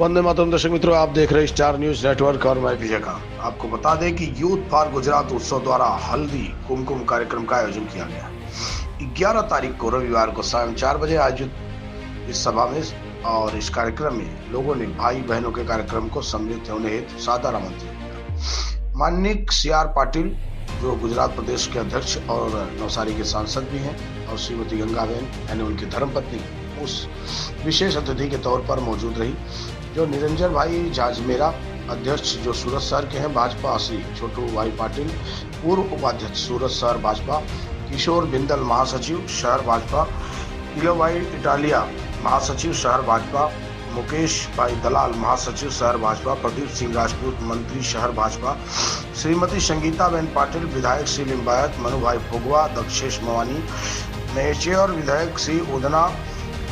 वंदे मातरम। दर्शक मित्रों, आप देख रहे हैं स्टार न्यूज नेटवर्क और मैं विजय का। आपको बता दें कि यूथ फॉर गुजरात उत्सव द्वारा हल्दी कुमकुम कार्यक्रम का आयोजन किया गया 11 तारीख को रविवार को शाम 4 बजे आयोजित इस सभा में और इस कार्यक्रम में लोगों ने भाई बहनों के कार्यक्रम को सम्मिलित होने हेतु सादर आमंत्रित किया। माननीय CR पाटिल जो गुजरात प्रदेश के अध्यक्ष और नवसारी के सांसद भी हैं और श्रीमती गंगाबेन यानी उनकी धर्मपत्नी उस विशेष अतिथि के तौर पर मौजूद रही। जो निरंजन भाई जाजमेरा अध्यक्ष जो सूरत शहर के हैं भाजपा, श्री छोटू भाई पाटिल पूर्व उपाध्यक्ष सूरत शहर भाजपा, किशोर बिंदल महासचिव शहर भाजपा, किलो भाई इटालिया महासचिव शहर भाजपा, मुकेश भाई दलाल महासचिव शहर भाजपा, प्रदीप सिंह राजपूत मंत्री शहर भाजपा, श्रीमती संगीता बेन पाटिल विधायक श्री लिम्बायत, मनु भाई फुगवा, दक्षेश मवानी, मेचेर विधायक श्री उदना,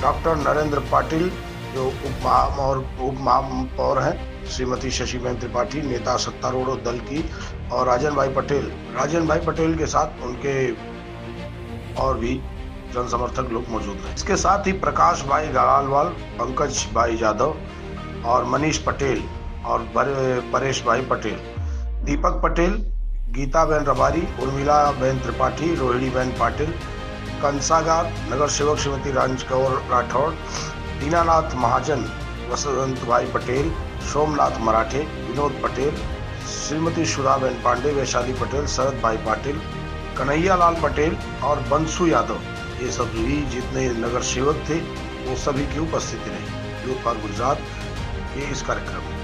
डॉक्टर नरेंद्र पाटिल जो उप महापौर हैं, श्रीमती शशिबेन त्रिपाठी नेता सत्तारूढ़ दल की, और राजन भाई पटेल के साथ उनके और भी जन समर्थक लोग मौजूद हैं। इसके साथ ही प्रकाश भाई गलालवाल, पंकज भाई यादव और मनीष पटेल और परेश भाई पटेल, दीपक पटेल, गीता बेन रबारी, उर्मिला बेन त्रिपाठी, रोहिणी बेन पाटिल, कंसागार नगर सेवक श्रीमती राजकौर राठौड़, दीनानाथ महाजन, वसंत भाई पटेल, सोमनाथ मराठे, विनोद पटेल, श्रीमती सुधा बेन पांडे, वैशाली पटेल, शरद भाई पाटिल, कन्हैया लाल पटेल और बंसु यादव, ये सभी जितने नगर सेवक थे वो सभी की उपस्थिति रही यूथ फॉर गुजरात के इस कार्यक्रम में।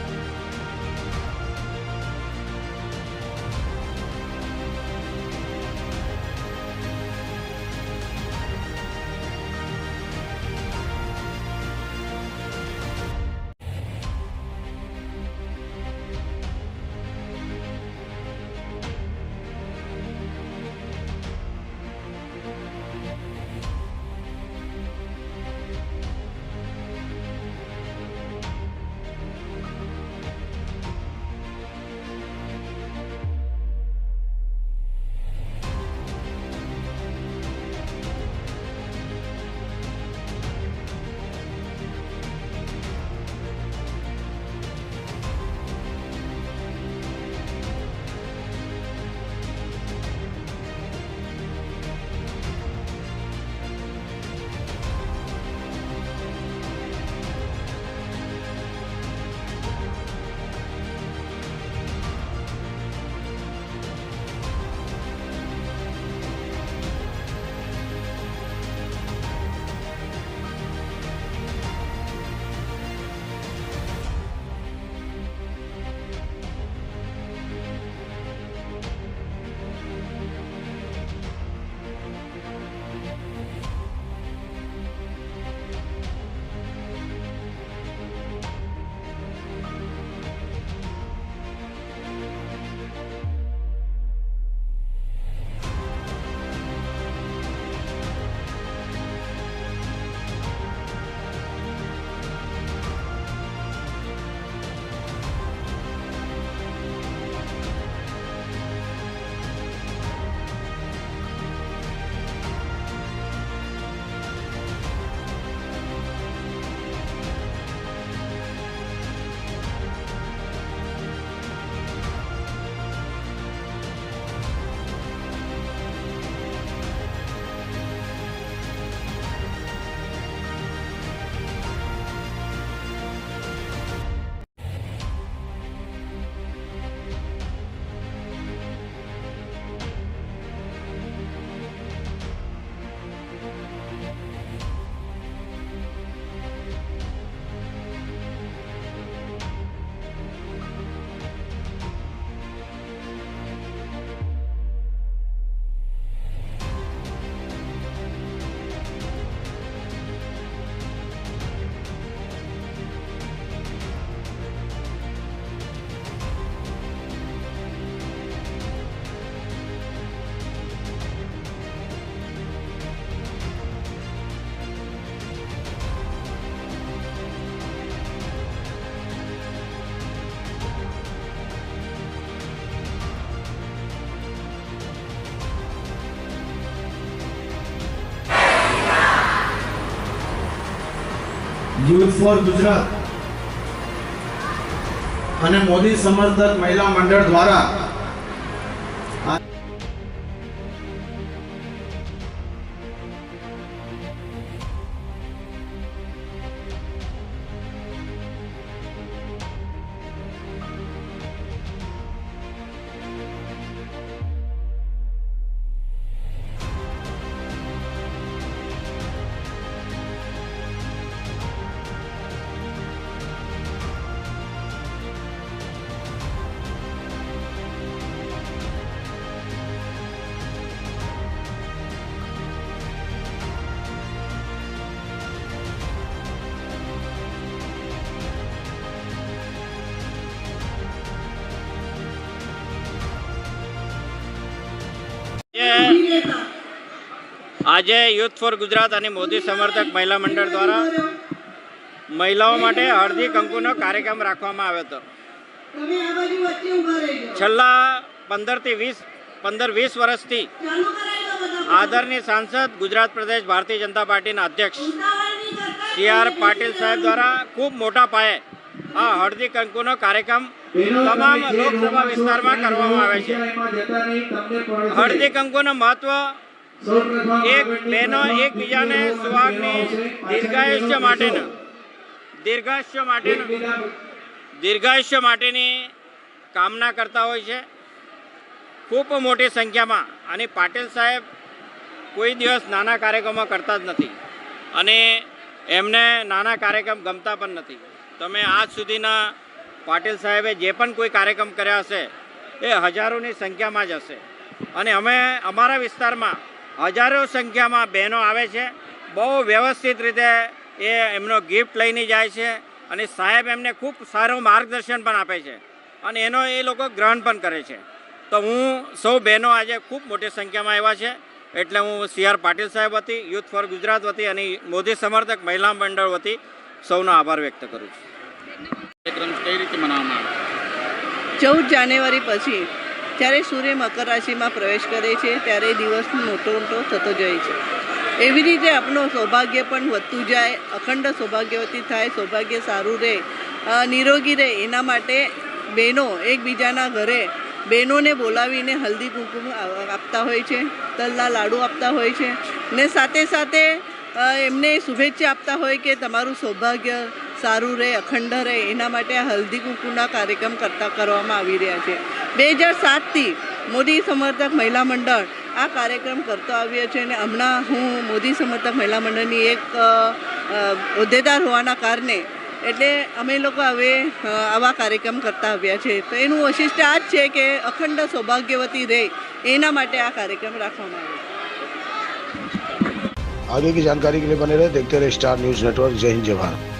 यूथ फॉर गुजरात અને મોદી સમર્થક મહિલા મંડળ દ્વારા આજે યુથ ફોર ગુજરાત અને મોદી સમર્થક મહિલા મંડળ દ્વારા મહિલાઓ માટે હળદી કંકુનો કાર્યક્રમ રાખવામાં આવ્યો હતો. છેલ્લા 15-20 વર્ષથી આદરણીય સાંસદ ગુજરાત પ્રદેશ ભારતીય જનતા પાર્ટીના અધ્યક્ષ સી.આર. પાટીલ સાહેબ દ્વારા ખૂબ મોટા પાયે આ હળદી કંકુનો કાર્યક્રમ તમામ લોકસભા વિસ્તારમાં કરવામાં આવે છે. હળદી કંકુનું મહત્વ એક બહેનો એકબીજાને સુહાગની દીર્ઘાયુષ્ય માટેની કામના કરતા હોય છે ખૂબ મોટી સંખ્યામાં. અને પાટીલ સાહેબ કોઈ દિવસ નાના કાર્યક્રમો કરતા જ નથી અને એમને નાના કાર્યક્રમ ગમતા પણ નથી. તમે આજ સુધીના પાટીલ સાહેબે જે પણ કોઈ કાર્યક્રમ કર્યા હશે એ હજારોની સંખ્યામાં જ હશે. અને અમે અમારા વિસ્તારમાં હજારો સંખ્યામાં બહેનો આવે છે. બહુ વ્યવસ્થિત રીતે એ એમનો ગિફ્ટ લઈને જાય છે અને સાહેબ એમને ખૂબ સારું માર્ગદર્શન પણ આપે છે અને એનો એ લોકો ગ્રહણ પણ કરે છે. તો હું સૌ બહેનો આજે ખૂબ મોટી સંખ્યામાં આવ્યા છે એટલે હું સી.આર. પાટીલ સાહેબ વતી, યુથ ફોર ગુજરાત વતી અને મોદી સમર્થક મહિલા મંડળ વતી સૌનો આભાર વ્યક્ત કરું છું. કાર્યક્રમ કઈ રીતે મનાવવામાં આવે? 14 જાન્યુઆરી પછી જ્યારે સૂર્ય મકર રાશિમાં પ્રવેશ કરે છે ત્યારે દિવસ મોટો થતો જાય છે. એવી રીતે આપણું સૌભાગ્ય પણ વધતું જાય, અખંડ સૌભાગ્યવતી થાય, સૌભાગ્ય સારું રહે, નિરોગી રહે. એના માટે બહેનો એકબીજાના ઘરે બહેનોને બોલાવીને હલ્દી કુમકુમ આપતા હોય છે, તલના લાડુ આપતા હોય છે ને સાથે સાથે એમને શુભેચ્છા આપતા હોય કે તમારું સૌભાગ્ય સારું રહે, અખંડ રહે. એના માટે આ હલ્દી કુમકુમના કાર્યક્રમ કરવામાં આવી રહ્યા છે. 2007થી મોદી સમર્થક મહિલા મંડળ આ કાર્યક્રમ કરતો આવ્યો છે અને હમણાં હું મોદી સમર્થક મહિલા મંડળની એક હોદ્દેદાર હોવાના કારણે એટલે અમે લોકો હવે આવા કાર્યક્રમ કરતા આવ્યા છે. તો એનું વૈશિષ્ટ્ય આ જ છે કે અખંડ સૌભાગ્યવતી રહે એના માટે આ કાર્યક્રમ રાખવામાં આવ્યો છે. आगे की जानकारी के लिए बने रहे, देखते रहे स्टार न्यूज नेटवर्क. जय हिंद, जय भारत.